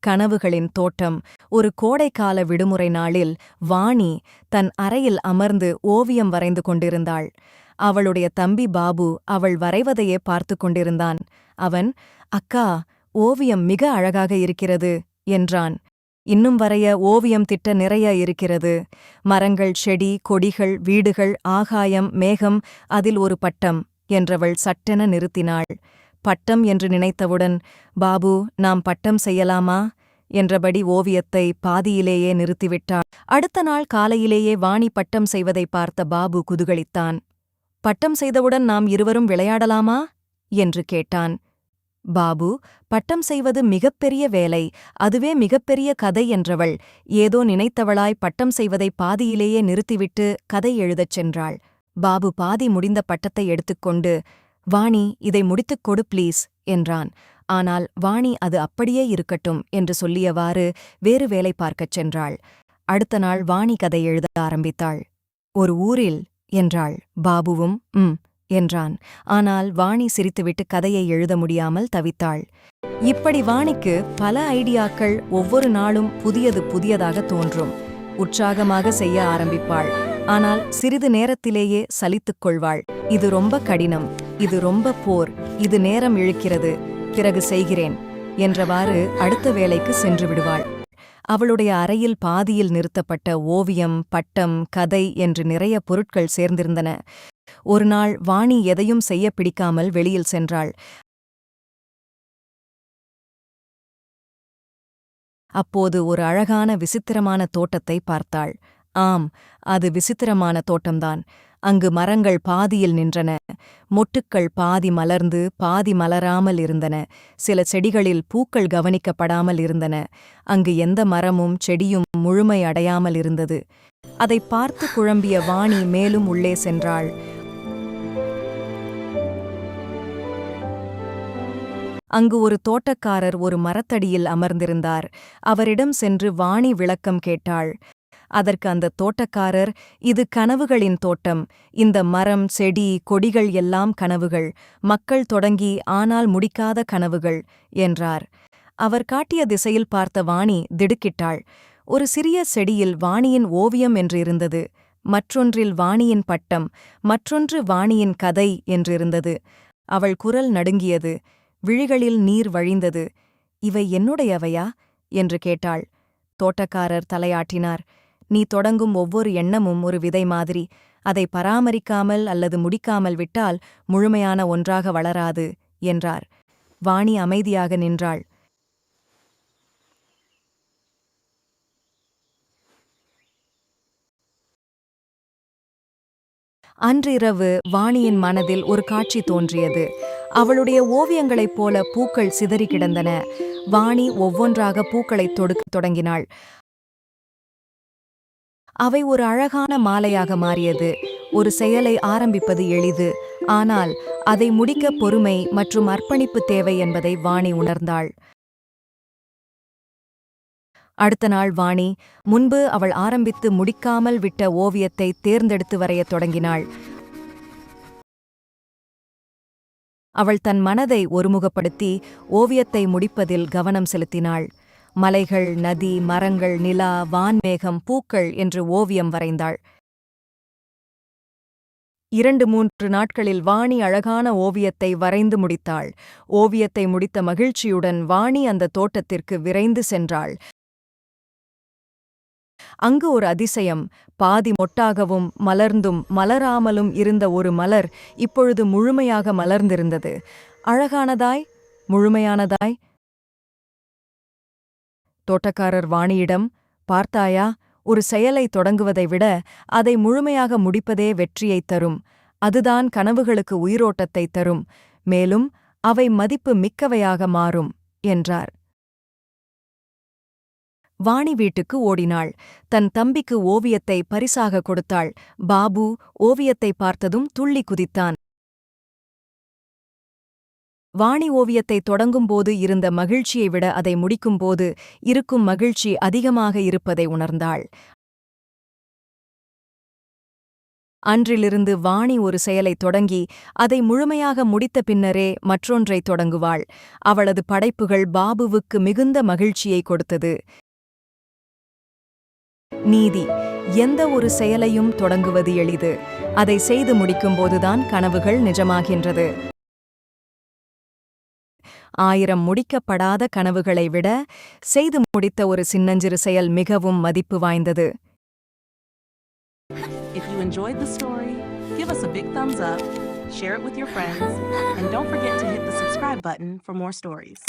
கனவுகளின் தோட்டம். ஒரு கோடைக்கால விடுமுறை நாளில் வாணி தன் அறையில் அமர்ந்து ஓவியம் வரைந்து கொண்டிருந்தாள். அவளுடைய தம்பி பாபு அவள் வரைவதையே பார்த்து கொண்டிருந்தான். அவன், "அக்கா, ஓவியம் மிக அழகாக இருக்கிறது" என்றான். "இன்னும் வரைய ஓவியம் திட்ட நிறைய இருக்கிறது. மரங்கள், செடி, கொடிகள், வீடுகள், ஆகாயம், மேகம், அதில் ஒரு பட்டம்" என்றவள் சட்டென நிறுத்தினாள். பட்டம் என்று நினைத்தவுடன், "பாபு, நாம் பட்டம் செய்யலாமா?" என்றபடி ஓவியத்தை பாதியிலேயே நிறுத்திவிட்டாள். அடுத்த நாள் காலையிலேயே வாணி பட்டம் செய்வதை பார்த்த பாபு குதூகலித்தான். "பட்டம் செய்தவுடன் நாம் இருவரும் விளையாடலாமா?" என்று கேட்டான். பாபு, "பட்டம் செய்வது மிகப்பெரிய வேலை, அதுவே மிகப்பெரிய கதை" என்றவள் ஏதோ நினைத்தவளாய் பட்டம் செய்வதை பாதியிலேயே நிறுத்திவிட்டு கதை எழுதச் சென்றாள். பாபு பாதி முடிந்த பட்டத்தை எடுத்துக்கொண்டு, "வாணி, இதை முடித்துக் கொடு ப்ளீஸ்" என்றான். ஆனால் வாணி அது அப்படியே இருக்கட்டும் என்று சொல்லியவாறு வேறு வேலை பார்க்கச் சென்றாள். அடுத்த நாள் வாணி கதை எழுத ஆரம்பித்தாள். "ஒரு ஊரில்" என்றாள். பாபுவும் என்றான். ஆனால் வாணி சிரித்துவிட்டு கதையை எழுத முடியாமல் தவித்தாள். இப்படி வாணிக்கு பல ஐடியாக்கள் ஒவ்வொரு நாளும் புதியதாக தோன்றும். உற்சாகமாக செய்ய ஆரம்பிப்பாள். ஆனால் சிறிது நேரத்திலேயே சலித்துக் கொள்வாள். "இது ரொம்ப கடினம், இது ரொம்ப போர், இது நேரம் இழுக்கிறது, பிறகு செய்கிறேன்" என்றவாறு அடுத்த வேலைக்கு சென்று விடுவாள். அவளுடைய அறையில் பாதியில் நிறுத்தப்பட்ட ஓவியம், பட்டம், கதை என்று நிறைய பொருட்கள் சேர்ந்திருந்தன. ஒரு நாள் வாணி எதையும் செய்ய பிடிக்காமல் வெளியில் சென்றாள். அப்போது ஒரு அழகான விசித்திரமான தோட்டத்தை பார்த்தாள். ஆம், அது விசித்திரமான தோட்டம்தான். அங்கு மரங்கள் பாதியில் நின்றன. மொட்டுக்கள் பாதி மலர்ந்து பாதி மலராமல் இருந்தன. சில செடிகளில் பூக்கள் கவனிக்கப்படாமல் இருந்தன. அங்கு எந்த மரமும் செடியும் முழுமை அடையாமல் இருந்தது. அதை பார்த்து குழம்பிய வாணி மேலும் உள்ளே சென்றாள். அங்கு ஒரு தோட்டக்காரர் ஒரு மரத்தடியில் அமர்ந்திருந்தார். அவரிடம் சென்று வாணி விளக்கம் கேட்டாள். அதற்கு அந்த தோட்டக்காரர், "இது கனவுகளின் தோட்டம். இந்த மரம், செடி, கொடிகள் எல்லாம் கனவுகள். மக்கள் தொடங்கி ஆனால் முடிக்காத கனவுகள்" என்றார். அவர் காட்டிய திசையில் பார்த்த வாணி திடுக்கிட்டாள். ஒரு சிறிய செடியில் வாணியின் ஓவியம் என்று இருந்தது. மற்றொன்றில் வாணியின் பட்டம், மற்றொன்று வாணியின் கதை என்றிருந்தது. அவள் குரல் நடுங்கியது. விழிகளில் நீர் வழிந்தது. "இவை என்னுடையவையா?" என்று கேட்டாள். தோட்டக்காரர் தலையாட்டினார். "நீ தொடங்கும் ஒவ்வொரு எண்ணமும் ஒரு விதை மாதிரி. அதை பராமரிக்காமல் அல்லது முடிக்காமல் விட்டால் முழுமையான ஒன்றாக வளராது" என்றார். வாணி அமைதியாக நின்றாள். அன்றிரவு வாணியின் மனதில் ஒரு காட்சி தோன்றியது. அவளுடைய ஓவியங்களைப் போல பூக்கள் சிதறி கிடந்தன. வாணி ஒவ்வொன்றாக பூக்களைத் தொடுக்கத் தொடங்கினாள். அவை ஒரு அழகான மாலையாக மாறியது. ஒரு செயலை ஆரம்பிப்பது எளிது, ஆனால் அதை முடிக்க பொறுமை மற்றும் அர்ப்பணிப்பு தேவை என்பதை வாணி உணர்ந்தாள். அடுத்த நாள் வாணி முன்பு அவள் ஆரம்பித்து முடிக்காமல் விட்ட ஓவியத்தை தேர்ந்தெடுத்து வரையத் தொடங்கினாள். அவள் தன் மனதை ஒருமுகப்படுத்தி ஓவியத்தை முடிப்பதில் கவனம் செலுத்தினாள். மலைகள், நதி, மரங்கள், நிலா, வான்மேகம், பூக்கள் என்று ஓவியம் வரைந்தாள். 2-3 நாட்களில் வாணி அழகான ஓவியத்தை வரைந்து முடித்தாள். ஓவியத்தை முடித்த மகிழ்ச்சியுடன் வாணி அந்த தோட்டத்திற்கு விரைந்து சென்றாள். அங்கு ஒரு அதிசயம். பாதி மொட்டாகவும் மலர்ந்தும் மலராமலும் இருந்த ஒரு மலர் இப்பொழுது முழுமையாக மலர்ந்திருந்தது. அழகானதாய், முழுமையானதாய். தோட்டக்காரர் வாணியிடம், "பார்த்தாயா, ஒரு செயலை தொடங்குவதை விட அதை முழுமையாக முடிப்பதே வெற்றியைத் தரும். அதுதான் கனவுகளுக்கு உயிரோட்டத்தை தரும். மேலும் அவை மதிப்பு மிக்கவையாக மாறும்" என்றார். வாணி வீட்டுக்கு ஓடினாள். தன் தம்பிக்கு ஓவியத்தை பரிசாக கொடுத்தாள். பாபு ஓவியத்தை பார்த்ததும் துள்ளி குதித்தான். வாணி ஓவியத்தை தொடங்கும்போது இருந்த மகிழ்ச்சியை விட அதை முடிக்கும்போது இருக்கும் மகிழ்ச்சி அதிகமாக இருப்பதை உணர்ந்தாள். அன்றிலிருந்து வாணி ஒரு செயலைத் தொடங்கி அதை முழுமையாக முடித்த பின்னரே மற்றொன்றைத் தொடங்குவாள். அவளது படைப்புகள் பாபுவுக்கு மிகுந்த மகிழ்ச்சியை கொடுத்தது. நீதி: எந்த ஒரு செயலையும் தொடங்குவது எளிது. அதை செய்து முடிக்கும்போதுதான் கனவுகள் நிஜமாகின்றது. 1000 முடிக்கப்படாத கனவுகளை விட செய்து முடித்த ஒரு சின்னஞ்சிறு செயல் மிகவும் மதிப்பு வாய்ந்தது. If you enjoyed the story, give us a big thumbs up, share it with your friends, and don't forget to hit the subscribe button for more stories.